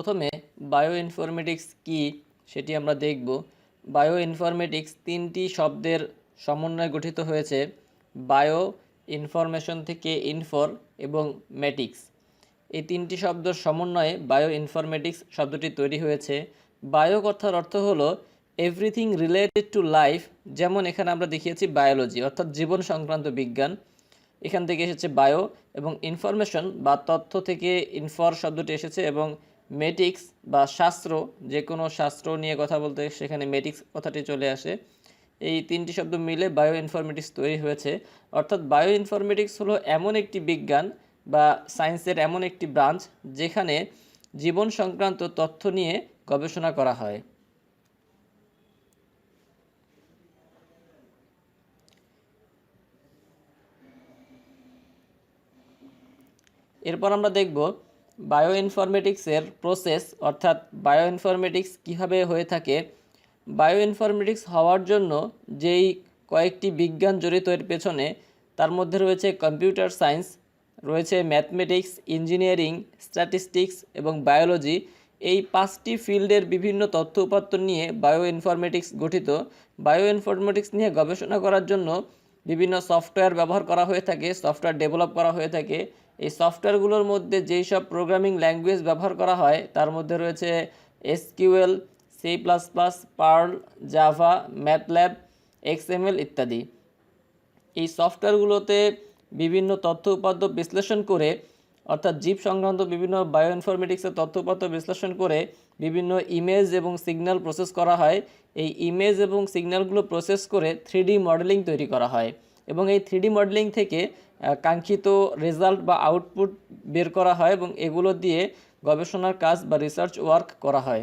প্রথমে bio informatics কী সেটি আমরা দেখব। বায়ো ইনফরমেটিক্স তিনটি শব্দের সমন্বয়ে গঠিত হয়েছে। বায়ো ইনফরমেশন থেকে ইনফর এবং ম্যাটিক্স, এই তিনটি শব্দের সমন্বয়ে বায়ো ইনফরমেটিক্স শব্দটি তৈরি হয়েছে। বায়ো কথার অর্থ হলো এভরিথিং রিলেটেড টু লাইফ, যেমন এখানে আমরা দেখিয়েছি বায়োলজি অর্থাৎ জীবন সংক্রান্ত বিজ্ঞান, এখান থেকে এসেছে বায়ো। এবং ইনফরমেশন বা তথ্য থেকে ইনফর শব্দটি এসেছে, এবং মেটিক্স বা শাস্ত্র, যে কোনো শাস্ত্র নিয়ে কথা বলতে সেখানে মেটিক্স কথাটি চলে আসে। এই তিনটি শব্দ মিলে বায়ো ইনফরমেটিক্স তৈরি হয়েছে। অর্থাৎ বায়ো ইনফরমেটিক্স হলো এমন একটি বিজ্ঞান বা সায়েন্সের এমন একটি ব্রাঞ্চ যেখানে জীবন সংক্রান্ত তথ্য নিয়ে গবেষণা করা হয়। এরপর আমরা দেখব বায়ো ইনফরমেটিক্সের প্রসেস, অর্থাৎ বায়ো ইনফরমেটিক্স কীভাবে হয়ে থাকে। বায়ো ইনফরমেটিক্স হওয়ার জন্য যেই কয়েকটি বিজ্ঞান জড়িত এর পেছনে, তার মধ্যে রয়েছে কম্পিউটার সায়েন্স, রয়েছে ম্যাথমেটিক্স, ইঞ্জিনিয়ারিং, স্ট্যাটিস্টিক্স এবং বায়োলজি। এই পাঁচটি ফিল্ডের বিভিন্ন তথ্য উপাত্ত নিয়ে বায়ো ইনফরমেটিক্স গঠিত। বায়ো ইনফরমেটিক্স নিয়ে গবেষণা করার জন্য বিভিন্ন সফটওয়্যার ব্যবহার করা হয়ে থাকে, সফটওয়্যার ডেভেলপ করা হয়ে থাকে। এই সফটওয়্যারগুলোর মধ্যে যেই সব প্রোগ্রামিং ল্যাঙ্গুয়েজ ব্যবহার করা হয় তার মধ্যে রয়েছে SQL, C plus plus, Perl, Java, MATLAB, XML ইত্যাদি। এই সফটওয়্যারগুলোতে বিভিন্ন তথ্য উপাত্ত বিশ্লেষণ করে, অর্থাৎ জীব সংক্রান্ত বিভিন্ন বায়ো ইনফরমেটিক্সের তথ্য উপাত্ত বিশ্লেষণ করে বিভিন্ন ইমেজ এবং সিগন্যাল প্রসেস করা হয়। এই ইমেজ এবং সিগন্যালগুলো প্রসেস করে 3D মডেলিং তৈরি করা হয়, এবং এই 3D মডেলিং থেকে কাঙ্ক্ষিত রেজাল্ট বা আউটপুট বের করা হয়, এবং এগুলো দিয়ে গবেষণার কাজ বা রিসার্চ ওয়ার্ক করা হয়।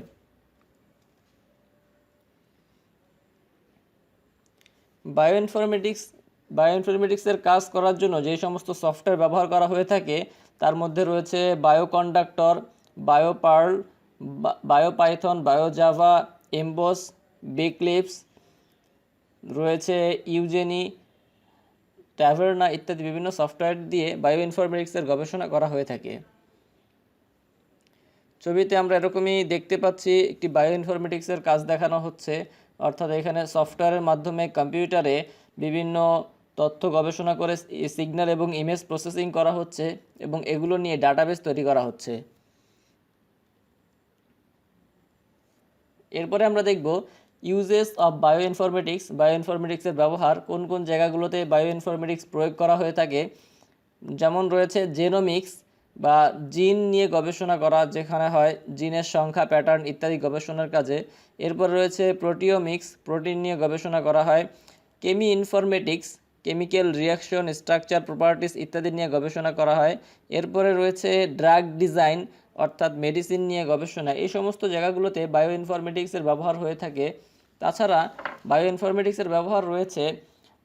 বায়ো ইনফরমেটিক্সের কাজ করার জন্য যে সমস্ত সফটওয়্যার ব্যবহার করা হয়ে থাকে তার মধ্যে রয়েছে bio conductor, bio Perl, bio Python, bio Java, EMBOSS, বিক্লিপস, রয়েছে ইউজেনি, ট্যাভার্না ইত্যাদি বিভিন্ন সফটওয়্যার দিয়ে বায়ো ইনফরমেটিক্সের গবেষণা করা হয়ে থাকে। ছবিতে আমরা এরকমই দেখতে পাচ্ছি, একটি বায়ো ইনফরমেটিক্সের কাজ দেখানো হচ্ছে। অর্থাৎ এখানে সফটওয়্যারের মাধ্যমে কম্পিউটারে বিভিন্ন তথ্য গবেষণা করে সিগন্যাল এবং ইমেজ প্রসেসিং করা হচ্ছে, এবং এগুলো নিয়ে ডাটাবেস তৈরি করা হচ্ছে। এরপরে আমরা দেখব ইউজেস অফ বায়ো ইনফরমেটিক্সের ব্যবহার, কোন কোন জায়গাগুলোতে বায়ো ইনফরমেটিক্স প্রয়োগ করা হয়ে থাকে। যেমন রয়েছে জেনোমিক্স বা জিন নিয়ে গবেষণা করা, যেখানে হয় জিনের সংখ্যা, প্যাটার্ন ইত্যাদি গবেষণার কাজে। এরপর রয়েছে প্রোটিওমিক্স, প্রোটিন নিয়ে গবেষণা করা হয়। Cheminformatics, chemical reaction, structure, properties ইত্যাদি নিয়ে গবেষণা করা হয়। এরপরে রয়েছে ড্রাগ ডিজাইন, অর্থাৎ মেডিসিন নিয়ে গবেষণা। এই সমস্ত জায়গাগুলোতে বায়ো ইনফরমেটিক্সের ব্যবহার হয়ে থাকে। তাছাড়া বায়ো ইনফরমেটিক্সের ব্যবহার রয়েছে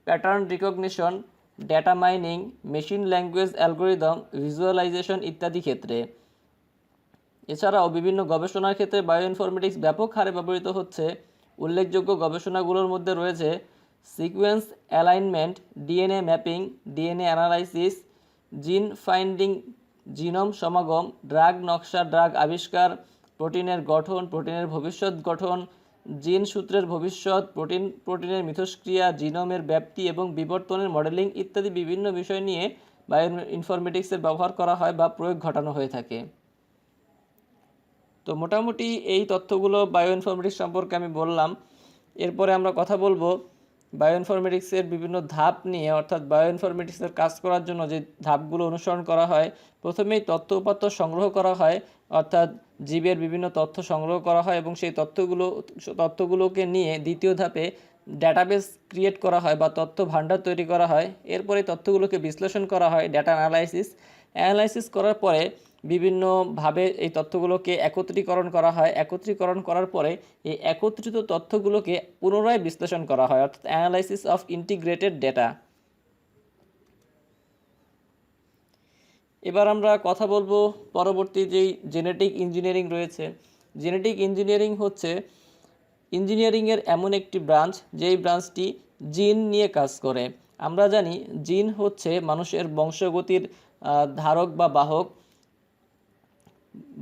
pattern recognition, data mining, machine language algorithm, visualization ইত্যাদি ক্ষেত্রে। এছাড়াও বিভিন্ন গবেষণার ক্ষেত্রে বায়ো ইনফরমেটিক্স ব্যাপক হারে ব্যবহৃত হচ্ছে। উল্লেখযোগ্য গবেষণাগুলোর মধ্যে রয়েছে sequence alignment, DNA mapping, DNA analysis, জিন ফাইন্ডিং, জিনোম সমাগম, ড্রাগ নকশা, ড্রাগ আবিষ্কার, প্রোটিনের গঠন, প্রোটিনের ভবিষ্যৎ গঠন, জিন সূত্রের ভবিষ্যৎ, প্রোটিনের মিথস্ক্রিয়া, জিনোমের ব্যাপ্তি এবং বিবর্তনের মডেলিং ইত্যাদি বিভিন্ন বিষয় নিয়ে বায়ো ইনফরমেটিক্সের ব্যবহার করা হয় বা প্রয়োগ ঘটানো হয়ে থাকে। তো মোটামুটি এই তথ্যগুলো বায়ো ইনফরমেটিক্স সম্পর্কে আমি বললাম। এরপরে আমরা কথা বলবো বায়ো ইনফরমেটিক্সের বিভিন্ন ধাপ নিয়ে, অর্থাৎ বায়ো ইনফরমেটিক্সের কাজ করার জন্য যে ধাপগুলো অনুসরণ করা হয়। প্রথমেই তথ্য উপাত্ত সংগ্রহ করা হয়, অর্থাৎ জীবের বিভিন্ন তথ্য সংগ্রহ করা হয়, এবং সেই তথ্যগুলোকে নিয়ে দ্বিতীয় ধাপে ডেটাবেস ক্রিয়েট করা হয় বা তথ্য ভাণ্ডার তৈরি করা হয়। এরপরে তথ্যগুলোকে বিশ্লেষণ করা হয়, ডেটা অ্যানালাইসিস করার পরে বিভিন্নভাবে এই তথ্যগুলোকে একত্রীকরণ করা হয়। একত্রীকরণ করার পরে এই একত্রিত তথ্যগুলোকে পুনরায় বিশ্লেষণ করা হয়, অর্থাৎ অ্যানালাইসিস অফ ইন্টিগ্রেটেড ডেটা। এবার আমরা কথা বলবো পরবর্তী যেই জেনেটিক ইঞ্জিনিয়ারিং রয়েছে। জেনেটিক ইঞ্জিনিয়ারিং হচ্ছে ইঞ্জিনিয়ারিংয়ের এমন একটি ব্রাঞ্চ যেই ব্রাঞ্চটি জিন নিয়ে কাজ করে। আমরা জানি জিন হচ্ছে মানুষের বংশগতির ধারক বা বাহক।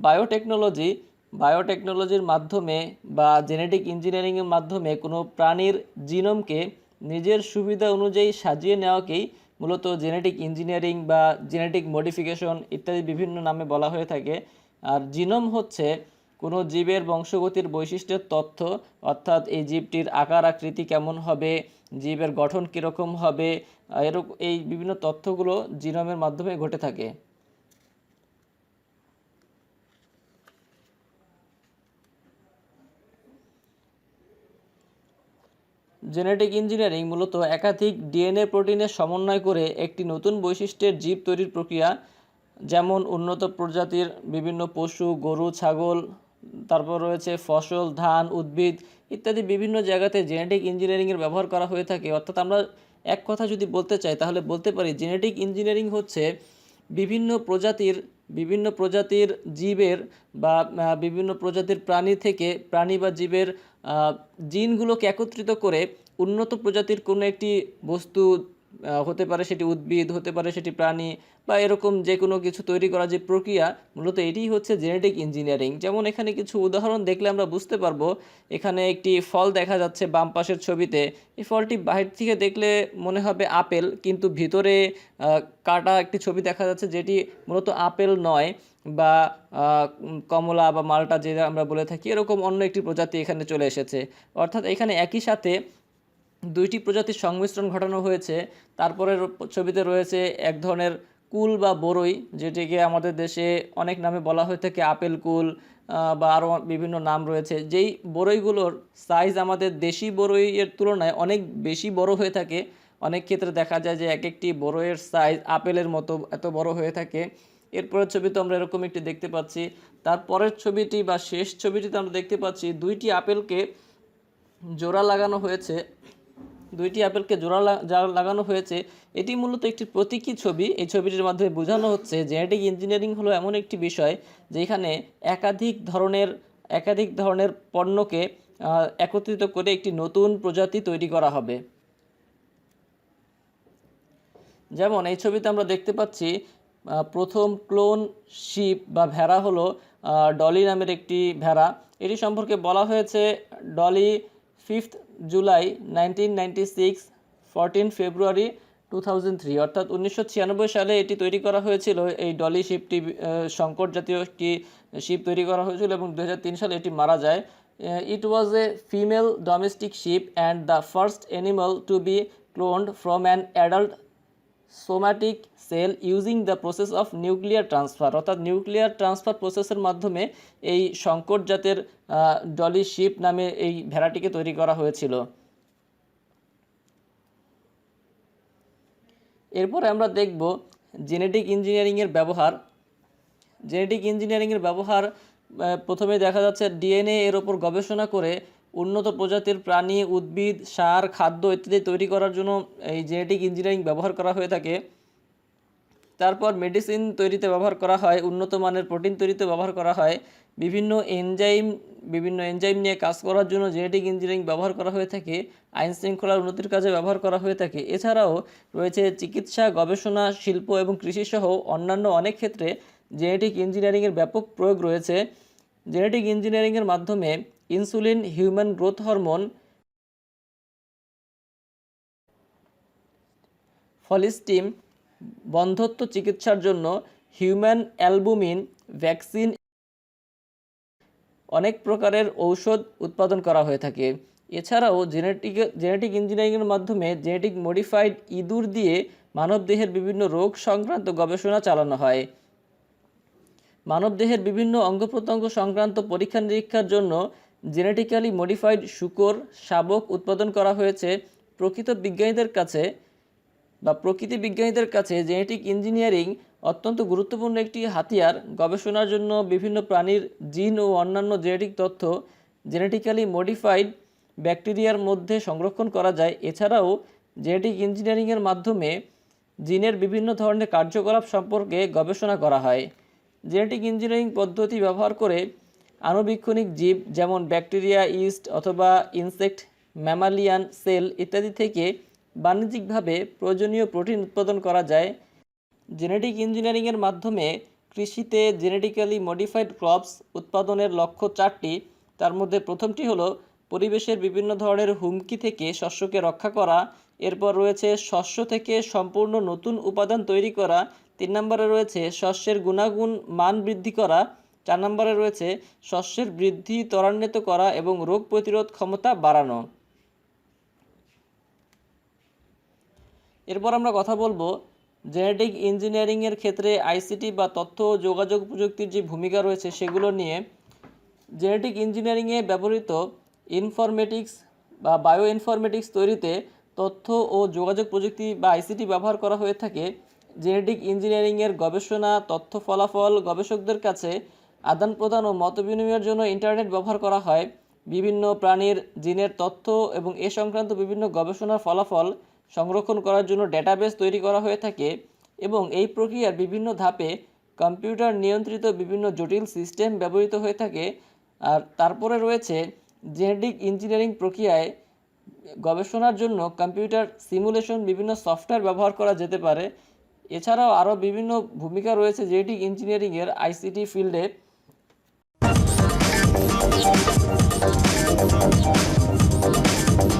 বায়োটেকনোলজি বায়োটেকনোলজির মাধ্যমে বা জেনেটিক ইঞ্জিনিয়ারিংয়ের মাধ্যমে কোনো প্রাণীর জিনোমকে নিজের সুবিধা অনুযায়ী সাজিয়ে নেওয়াকেই মূলত জেনেটিক ইঞ্জিনিয়ারিং বা জেনেটিক মডিফিকেশন ইত্যাদি বিভিন্ন নামে বলা হয়ে থাকে। আর জিনোম হচ্ছে কোনো জীবের বংশগতির বৈশিষ্ট্যের তথ্য, অর্থাৎ এই জীবটির আকার আকৃতি কেমন হবে, জীবের গঠন কীরকম হবে, এরকম এই বিভিন্ন তথ্যগুলো জিনোমের মাধ্যমে ঘটে থাকে। জেনেটিক ইঞ্জিনিয়ারিং মূলত একাধিক ডিএনএ প্রোটিনের সমন্বয় করে একটি নতুন বৈশিষ্ট্যের জীব তৈরির প্রক্রিয়া। যেমন উন্নত প্রজাতির বিভিন্ন পশু, গরু, ছাগল, তারপর রয়েছে ফসল, ধান, উদ্ভিদ ইত্যাদি বিভিন্ন জায়গাতে জেনেটিক ইঞ্জিনিয়ারিংয়ের ব্যবহার করা হয়ে থাকে। অর্থাৎ আমরা এক কথা যদি বলতে চাই তাহলে বলতে পারি জেনেটিক ইঞ্জিনিয়ারিং হচ্ছে বিভিন্ন প্রজাতির জীবের বা বিভিন্ন প্রজাতির প্রাণী থেকে প্রাণী বা জীবের জিনগুলোকে একত্রিত করে উন্নত প্রজাতির কোনো একটি বস্তু, হতে পারে সেটি উদ্ভিদ, হতে পারে সেটি প্রাণী বা এরকম যে কোনো কিছু তৈরি করা যে প্রক্রিয়া, মূলত এটিই হচ্ছে জেনেটিক ইঞ্জিনিয়ারিং। যেমন এখানে কিছু উদাহরণ দেখলে আমরা বুঝতে পারবো। এখানে একটি ফল দেখা যাচ্ছে বাম পাশের ছবিতে। এই ফলটি বাহির থেকে দেখলে মনে হবে আপেল, কিন্তু ভিতরে কাটা একটি ছবি দেখা যাচ্ছে যেটি মূলত আপেল নয়, বা কমলা বা মালটা যেটা আমরা বলে থাকি, এরকম অন্য একটি প্রজাতি এখানে চলে এসেছে। অর্থাৎ এখানে একই সাথে দুইটি প্রজাতির সংমিশ্রণ ঘটানো হয়েছে। তারপরে ছবিতে রয়েছে এক ধরনের কুল বা বরই, যেটিকে আমাদের দেশে অনেক নামে বলা হয়ে থাকে, আপেল কুল বা আরও বিভিন্ন নাম রয়েছে। যেই বরইগুলোর সাইজ আমাদের দেশি বরইয়ের তুলনায় অনেক বেশি বড় হয়ে থাকে। অনেক ক্ষেত্রে দেখা যায় যে এক একটি বরইয়ের সাইজ আপেলের মতো এত বড় হয়ে থাকে। এরপরের ছবিতে আমরা এরকম একটি দেখতে পাচ্ছি। তারপরের ছবিটি বা শেষ ছবিটিতে আমরা দেখতে পাচ্ছি দুইটি আপেলকে জোড়া লাগানো হয়েছে। লাগানো হয়েছে। এটি মূলত একটি প্রতীকী ছবি। এই ছবিটির মাধ্যমে বোঝানো হচ্ছে জেনেটিক ইঞ্জিনিয়ারিং হলো এমন একটি বিষয় যেখানে একাধিক ধরনের পণ্যকে একত্রিত করে একটি নতুন প্রজাতি তৈরি করা হবে। যেমন এই ছবিতে আমরা দেখতে পাচ্ছি প্রথম ক্লোন শিপ বা ভেড়া হলো ডলি নামের একটি ভেড়া। এটি সম্পর্কে বলা হয়েছে ডলি 5 জুলাই 1996, 14 ফেব্রুয়ারি 2003, অর্থাৎ 1996 সালে এটি তৈরি করা হয়েছিল। এই ডলি শিপটি সংকর জাতীয় একটি শিপ তৈরি করা হয়েছিল এবং 2003 সালে এটি মারা যায়। It was a female domestic sheep and the first animal to be cloned from an adult somatic cell using the process of nuclear transfer, অর্থাৎ নিউক্লিয়ার ট্রান্সফার প্রসেসের মাধ্যমে এই সংকর জাতের ডলি শিপ নামে এই ভেড়াটিকে তৈরি করা হয়েছিল। এরপরে আমরা দেখব জেনেটিক ইঞ্জিনিয়ারিংয়ের ব্যবহার। প্রথমে দেখা যাচ্ছে ডিএনএ এর ওপর গবেষণা করে উন্নত প্রজাতির প্রাণী, উদ্ভিদ, সার, খাদ্য ইত্যাদি তৈরি করার জন্য এই জেনেটিক ইঞ্জিনিয়ারিং ব্যবহার করা হয়ে থাকে। তারপর মেডিসিন তৈরিতে ব্যবহার করা হয়, উন্নত মানের প্রোটিন তৈরিতে ব্যবহার করা হয়, বিভিন্ন এনজাইম নিয়ে কাজ করার জন্য জেনেটিক ইঞ্জিনিয়ারিং ব্যবহার করা হয়ে থাকে, আইন শৃঙ্খলার উন্নতির কাজে ব্যবহার করা হয়ে থাকে। এছাড়াও রয়েছে চিকিৎসা, গবেষণা, শিল্প এবং কৃষিসহ অন্যান্য অনেক ক্ষেত্রে জেনেটিক ইঞ্জিনিয়ারিংয়ের ব্যাপক প্রয়োগ রয়েছে। জেনেটিক ইঞ্জিনিয়ারিংয়ের মাধ্যমে ইনসুলিন, হিউম্যান গ্রোথ হরমোন, ফলিস্টিম, বন্ধ্যত্ব চিকিৎসার জন্য হিউম্যান অ্যালবুমিন, ভ্যাকসিন, অনেক প্রকারের ঔষধ উৎপাদন করা হয়ে থাকে। এছাড়াও জেনেটিক ইঞ্জিনিয়ারিংয়ের মাধ্যমে জেনেটিক মডিফাইড ইঁদুর দিয়ে মানবদেহের বিভিন্ন রোগ সংক্রান্ত গবেষণা চালানো হয়। মানবদেহের বিভিন্ন অঙ্গ প্রত্যঙ্গ সংক্রান্ত পরীক্ষা নিরীক্ষার জন্য জেনেটিক্যালি মডিফাইড শূকর, শাবক উৎপাদন করা হয়েছে। প্রকৃতি বিজ্ঞানীদের কাছে জেনেটিক ইঞ্জিনিয়ারিং অত্যন্ত গুরুত্বপূর্ণ একটি হাতিয়ার। গবেষণার জন্য বিভিন্ন প্রাণীর জিন ও অন্যান্য জেনেটিক তথ্য জেনেটিক্যালি মডিফাইড ব্যাকটেরিয়ার মধ্যে সংরক্ষণ করা যায়। এছাড়াও জেনেটিক ইঞ্জিনিয়ারিংয়ের মাধ্যমে জিনের বিভিন্ন ধরনের কার্যকলাপ সম্পর্কে গবেষণা করা হয়। জেনেটিক ইঞ্জিনিয়ারিং পদ্ধতি ব্যবহার করে আণুবীক্ষণিক জীব যেমন ব্যাকটেরিয়া, ইস্ট অথবা ইনসেক্ট, ম্যামালিয়ান সেল ইত্যাদি থেকে বাণিজ্যিকভাবে প্রয়োজনীয় প্রোটিন উৎপাদন করা যায়। জেনেটিক ইঞ্জিনিয়ারিংয়ের মাধ্যমে কৃষিতে জেনেটিক্যালি মডিফাইড ক্রপস উৎপাদনের লক্ষ্য 4টি। তার মধ্যে প্রথমটি হলো পরিবেশের বিভিন্ন ধরনের হুমকি থেকে শস্যকে রক্ষা করা। এরপর রয়েছে শস্য থেকে সম্পূর্ণ নতুন উপাদান তৈরি করা। 3 নম্বরে রয়েছে শস্যের গুণাগুণ মান বৃদ্ধি করা। 4 নম্বরে রয়েছে শস্যের বৃদ্ধি ত্বরান্বিত করা এবং রোগ প্রতিরোধ ক্ষমতা বাড়ানো। এরপর আমরা কথা বলবো জেনেটিক ইঞ্জিনিয়ারিংয়ের ক্ষেত্রে আইসিটি বা তথ্য ও যোগাযোগ প্রযুক্তির যে ভূমিকা রয়েছে সেগুলো নিয়ে। জেনেটিক ইঞ্জিনিয়ারিংয়ে ব্যবহৃত ইনফরমেটিক্স বা বায়ো ইনফরমেটিক্স তৈরিতে তথ্য ও যোগাযোগ প্রযুক্তি বা আইসিটি ব্যবহার করা হয়ে থাকে। জেনেটিক ইঞ্জিনিয়ারিংয়ের গবেষণা তথ্য ফলাফল গবেষকদের কাছে আদান প্রদান ও মত বিনিময়ের জন্য ইন্টারনেট ব্যবহার করা হয়। বিভিন্ন প্রাণীর জিনের তথ্য এবং এ সংক্রান্ত বিভিন্ন গবেষণার ফলাফল সংরক্ষণ করার জন্য ডেটাবেস তৈরি করা হয়ে থাকে এবং এই প্রক্রিয়ার বিভিন্ন ধাপে কম্পিউটার নিয়ন্ত্রিত বিভিন্ন জটিল সিস্টেম ব্যবহৃত হয়ে থাকে। আর তারপরে রয়েছে জেনেটিক ইঞ্জিনিয়ারিং প্রক্রিয়ায় গবেষণার জন্য কম্পিউটার সিমুলেশন বিভিন্ন সফটওয়্যার ব্যবহার করা যেতে পারে। এছাড়াও আরও বিভিন্ন ভূমিকা রয়েছে জেনেটিক ইঞ্জিনিয়ারিংয়ের আইসিটি ফিল্ডে।